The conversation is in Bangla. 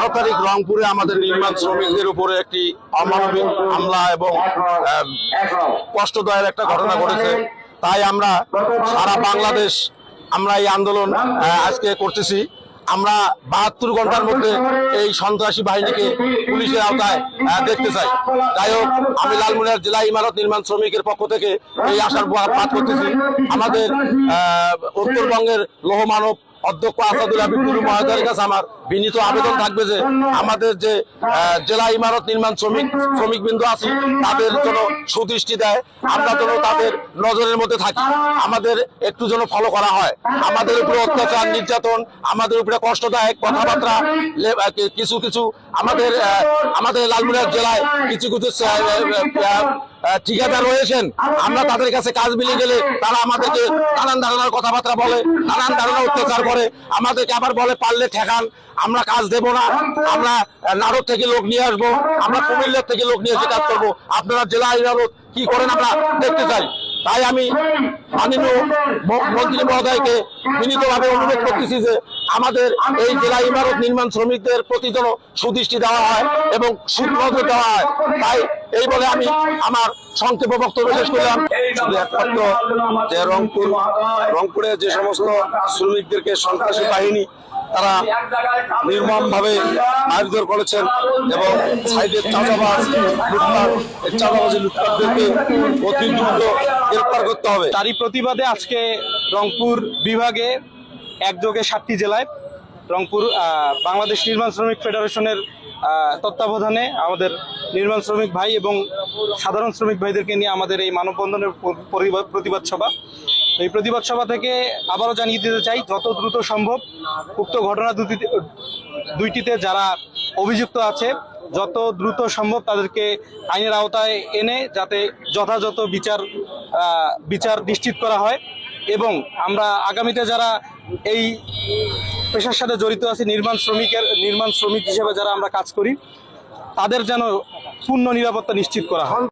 12 তারিখ রংপুরে আমাদের নির্মাণ শ্রমিকদের উপরে একটি অমানবিক হামলা এবং কষ্টদায়ক একটা ঘটনা ঘটেছে। তাই আমরা সারা বাংলাদেশ আমরা এই আন্দোলন আজকে করতেছি। আমরা 72 ঘন্টার মধ্যে এই সন্ত্রাসী বাহিনীকে পুলিশের আওতায় দেখতে চাই। যাই হোক, আমি লালমনিরহাট জেলা ইমারত নির্মাণ শ্রমিকের পক্ষ থেকে এই আশার বাদ করতেছি। আমাদের উত্তরবঙ্গের লৌহমানব অধ্যক্ষ আসাদুল্লাহ বিপ্লবী মহোদয়ের কাছে আমার বিনীত আবেদন থাকবে যে আমাদের যে জেলা ইমারত নির্মাণ শ্রমিকবৃন্দ আছে তাদের জন্য সুদৃষ্টি দেয়, আমরা যেন তাদের নজরের মধ্যে থাকি, আমাদের একটু যেন ফলো করা হয়। আমাদের উপরে অত্যাচার নির্যাতন, আমাদের উপরে কষ্টদায়ক কথাবার্তা কিছু আমাদের লালমনিরহাট জেলায় কিছু ঠিকাদার রয়েছেন, আমরা তাদের কাছে কাজ মিলে গেলে তারা আমাদেরকে নানান ধরনের কথাবার্তা বলে, নানান ধরনের অত্যাচার করে, আমাদেরকে আবার বলে পারলে ঠেকান, আমরা কাজ দেব না, আমরা নাটোর থেকে লোক নিয়ে আসবো, আমরা কুমিল্লার থেকে লোক নিয়ে এসে কাজ করবো, আপনারা জেলা ইমারত কি করেন আমরা দেখতে চাই। তাই আমি মাননীয় মন্ত্রী মহোদয়কে বিনীতভাবে অনুরোধ করতেছি যে আমাদের এই জেলা ইমারত নির্মাণ শ্রমিকদের প্রতি যেন সুদৃষ্টি দেওয়া হয় এবং সুনজর দেওয়া হয়। তাই এই বলে আমি আমার সংক্ষেপ বক্তব্য শেষ করলাম। শুধু একমাত্র যে রংপুরে যে সমস্ত শ্রমিকদেরকে সন্ত্রাসী বাহিনী তারা নির্মমভাবে মারধর করেছেন এবং সাইডের চাঁদাবাজি লুটপাটদেরকে অতি দ্রুত গ্রেফতার করতে হবে। তারই প্রতিবাদে আজকে রংপুর বিভাগে একযোগে 7টি জেলায় রংপুর বাংলাদেশ নির্মাণ শ্রমিক ফেডারেশনের তত্ত্বাবধানে আমাদের নির্মাণ শ্রমিক ভাই এবং সাধারণ শ্রমিক ভাইদেরকে নিয়ে আমাদের এই মানববন্ধনের প্রতিবাদ সভা। এই প্রতিবাদ সভা থেকে আবারও জানিয়ে দিতে চাই, যত দ্রুত সম্ভব উক্ত ঘটনা দুইটিতে যারা অভিযুক্ত আছে যত দ্রুত সম্ভব তাদেরকে আইনের আওতায় এনে যাতে যথাযথ বিচার নিশ্চিত করা হয়। এবং আমরা আগামীতে যারা এই পেশার সাথে জড়িত আছে, নির্মাণ শ্রমিক হিসেবে যারা আমরা কাজ করি, তাদের যেন পূর্ণ নিরাপত্তা নিশ্চিত করা হয়।